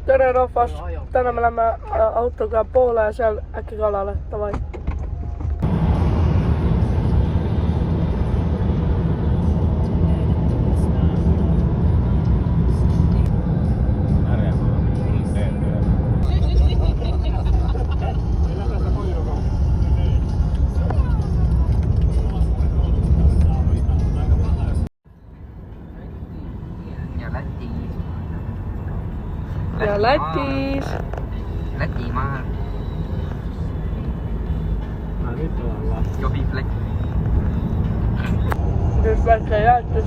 Tere rahvas, täna me lähme autoga poole ja seal äkki kalale, davai. Ja Lätis. Lätimaal. Nyt ollaan. Jokiflex. Nyt väkeä jäätys.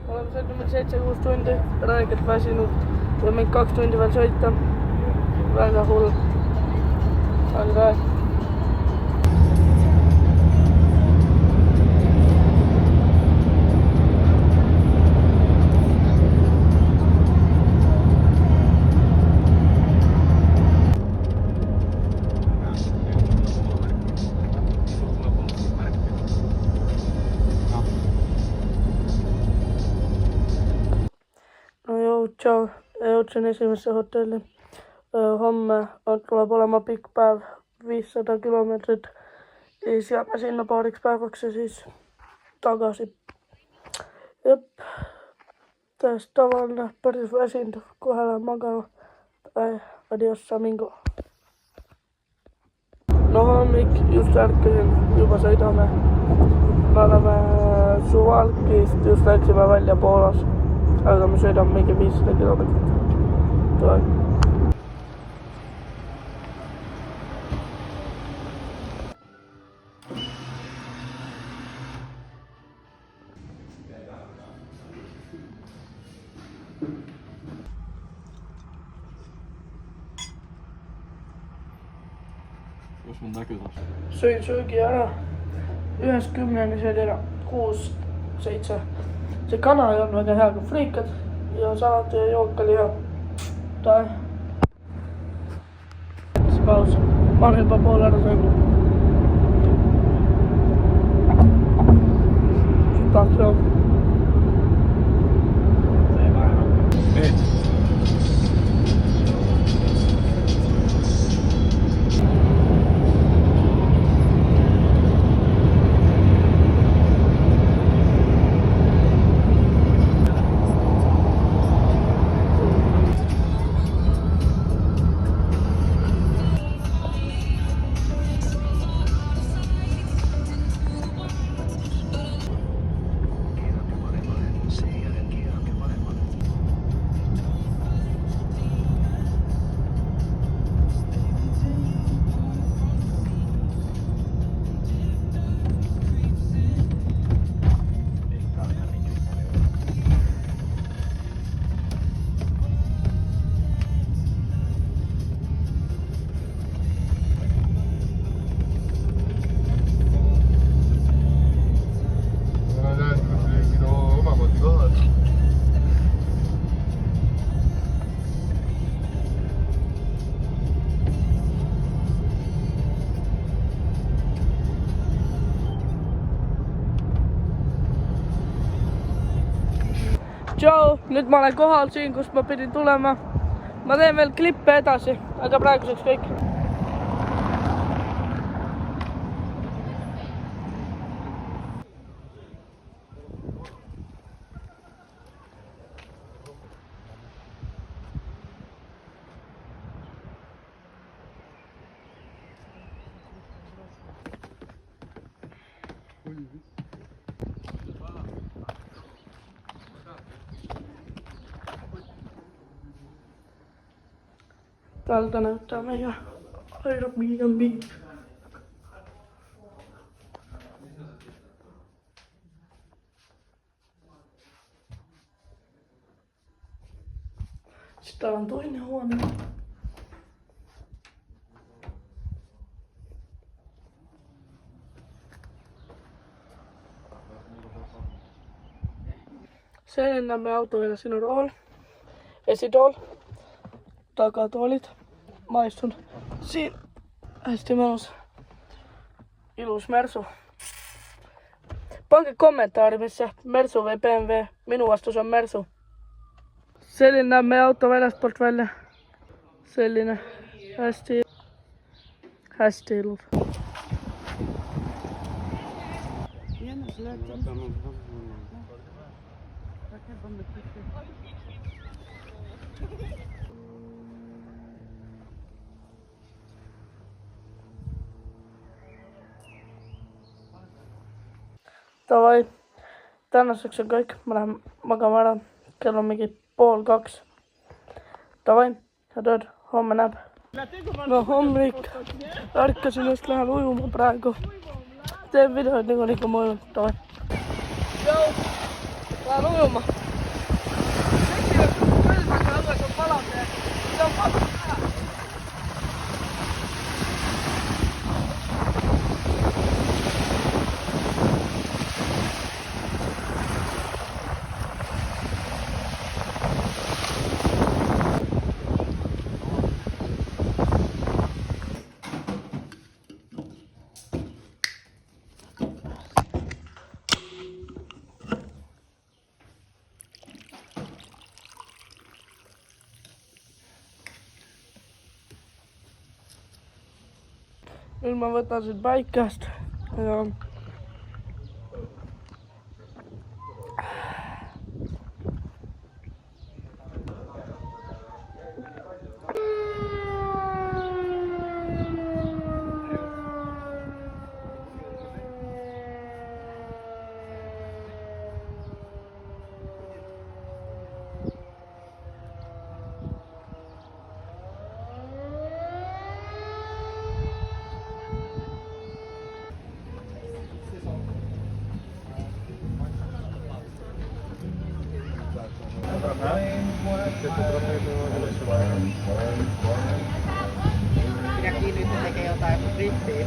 Olemme sõitnud 7-6 tundi, räigelt väsinud. Ja mingi 2 tundi veel sõita. Väga hull. Aga no joo, tšau. Jõudsin esimesse hotelli. Homme tuleb olema pikk päev, 500 kilomeetrit. Ja siis jääme sinna paariks päevaks ja siis tagasi. Jep, täiesti tavaline, päris väsinud, kohe lähen magama. Adios, amigo. No hommik, just ärkasin, juba sõidame. Me oleme Suwałkist, just läksime välja Poolas. Aga me sõidame mingi 500 kilomeetrit. Tule. Kus mun näkyy tossa? Sõin söögi ära. 1-10 söödi ära. 6, 7. See kana ei olnud väga hea, kui friikad ja salat ja jook oli hea. Tai. See paus. Ma olen juba pool ära sõinud. Tahaks joo. Tšau, nüüd ma olen kohal siin, kust ma pidin tulema. Ma teen veel klippe edasi, aga praeguseks kõik. Täältä näyttää meidän Airbnb. Sitten täällä on toinen huone. Sen näemme autoilla sinun rool. Esitol. takatuolit. Maistun. Siinä hästi menossa. Ilus Mersu. Panke kommentaari, missä Mersu vai BMW. Minun vastaus on Mersu. Sellinä me auto Velesport välja. Sellinä. Hästi ilus. Davai. Tänaseks on kõik. Ma lähen magama ära. Kell on mingi 1:30. Davai. Head ööd. Homme näeb. No hommik. Ärkasin just, lähen ujuma praegu. Teen videoid niikuinii kui ma ujun. Davai. Joo. Lähen ujuma. Tekile külmaga õues on palad. See on palad ära. Nyt mä võtan sit päikkästä ja Pidäkin nyt tekee jotain frittiä.